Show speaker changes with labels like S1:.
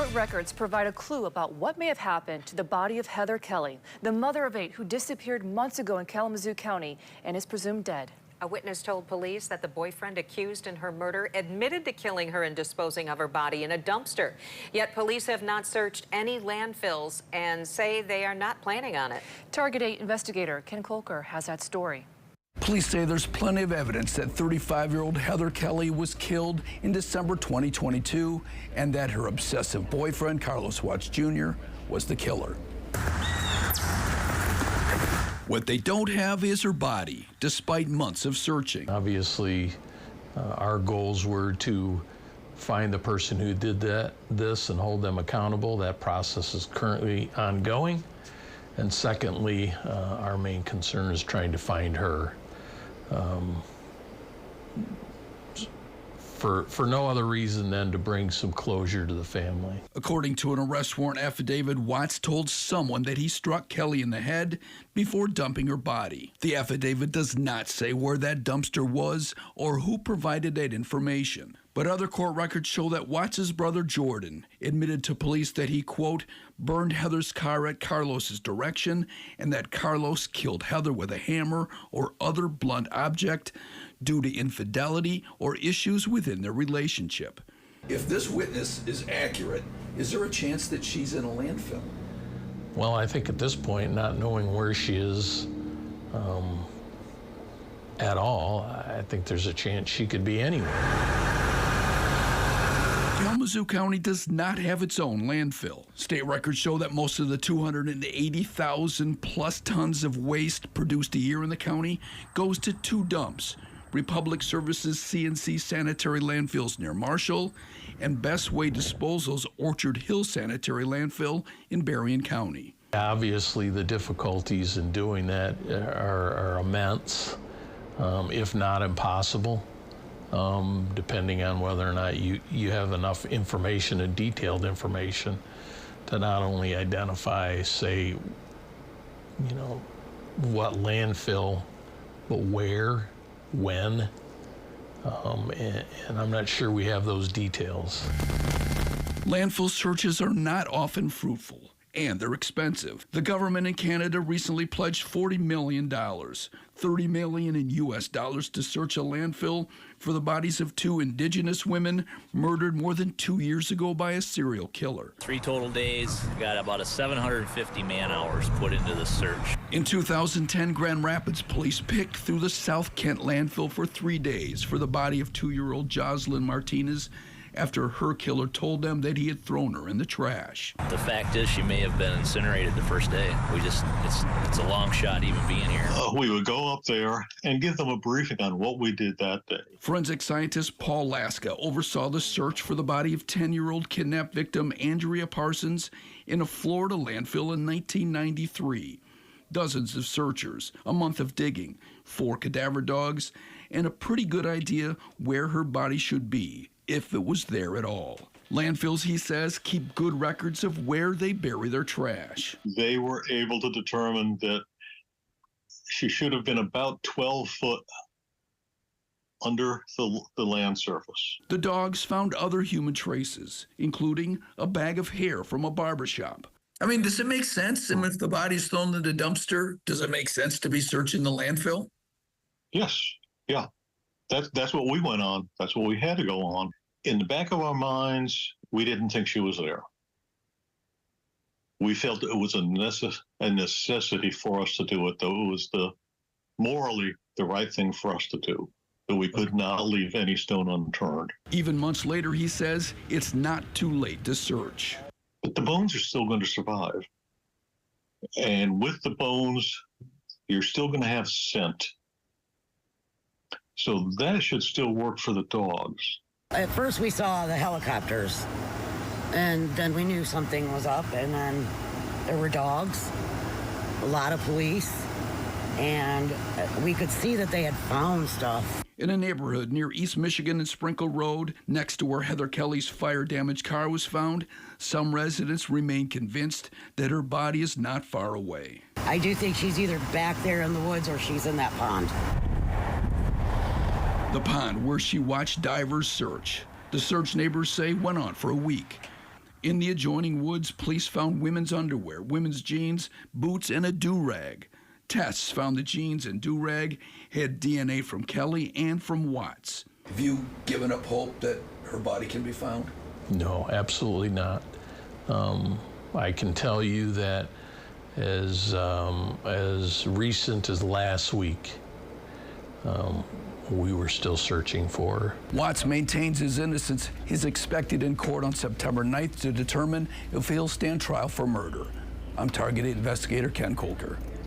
S1: Court records provide a clue about what may have happened to the body of Heather Kelley, the mother of 8 who disappeared months ago in Kalamazoo County and is presumed dead.
S2: A witness told police that the boyfriend accused in her murder admitted to killing her and disposing of her body in a dumpster. Yet police have not searched any landfills and say they are not planning on it.
S1: Target 8 investigator Ken Kolker has that story.
S3: Police say there's plenty of evidence that 35-year-old Heather Kelley was killed in December 2022 and that her obsessive boyfriend, Carlos Watts Jr., was the killer. What they don't have is her body, despite months of searching.
S4: Obviously, our goals were to find the person who did this and hold them accountable. That process is currently ongoing. And secondly, our main concern is trying to find her. For no other reason than to bring some closure to the family.
S3: According to an arrest warrant affidavit, Watts told someone that he struck Kelley in the head before dumping her body. The affidavit does not say where that dumpster was or who provided that information. But other court records show that Watts' brother Jordan admitted to police that he, quote, burned Heather's car at Carlos's direction and that Carlos killed Heather with a hammer or other blunt object due to infidelity or issues within their relationship. If this witness is accurate, is there a chance that she's in a landfill?
S4: Well, I think at this point, not knowing where she is at all, I think there's a chance she could be anywhere.
S3: Kalamazoo County does not have its own landfill. State records show that most of the 280,000 plus tons of waste produced a year in the county goes to 2 dumps: Republic Services CNC Sanitary Landfills near Marshall and Best Way Disposal's Orchard Hill Sanitary Landfill in Berrien County.
S4: Obviously, the difficulties in doing that are immense, if not impossible. Depending on whether or not you have enough information and detailed information to not only identify, say, what landfill, but where, when, and I'm not sure we have those details.
S3: Landfill searches are not often fruitful, and they're expensive. The government in Canada recently pledged $40 million, $30 million in U.S. dollars to search a landfill for the bodies of 2 Indigenous women murdered more than 2 years ago by a serial killer.
S5: 3 total days, got about 750 man-hours put into the search.
S3: In 2010, Grand Rapids police picked through the South Kent landfill for 3 days for the body of 2-year-old Jocelyn Martinez after her killer told them that he had thrown her in the trash.
S5: The fact is she may have been incinerated the first day. It's a long shot even being here.
S6: We would go up there and give them a briefing on what we did that day.
S3: Forensic scientist Paul Laska oversaw the search for the body of 10-year-old kidnapped victim Andrea Parsons in a Florida landfill in 1993. Dozens of searchers, a month of digging, 4 cadaver dogs, and a pretty good idea where her body should be, if it was there at all. Landfills, he says, keep good records of where they bury their trash.
S6: They were able to determine that she should have been about 12 foot under the land surface.
S3: The dogs found other human traces, including a bag of hair from a barbershop. I mean, does it make sense? And if the body's thrown in the dumpster, does it make sense to be searching the landfill?
S6: Yes, yeah. That's what we went on. That's what we had to go on. In the back of our minds, we didn't think she was there. We felt it was a necessity for us to do it, though it was morally the right thing for us to do. That we could not leave any stone unturned.
S3: Even months later, he says, it's not too late to search.
S6: But the bones are still going to survive. And with the bones, you're still going to have scent. So that should still work for the dogs.
S7: At first we saw the helicopters, and then we knew something was up, and then there were dogs, a lot of police, and we could see that they had found stuff.
S3: In a neighborhood near East Michigan and Sprinkle Road, next to where Heather Kelley's fire-damaged car was found, some residents remain convinced that her body is not far away.
S7: I do think she's either back there in the woods or she's in that pond.
S3: The pond where she watched divers search. The search, neighbors say, went on for a week. In the adjoining woods, police found women's underwear, women's jeans, boots, and a do-rag. Tests found the jeans and do-rag had DNA from Kelley and from Watts. Have you given up hope that her body can be found?
S4: No, absolutely not. I can tell you that as recent as last week, we were still searching for her.
S3: Watts maintains his innocence. He's expected in court on September 9th to determine if he'll stand trial for murder. I'm Target 8 investigator Ken Kolker.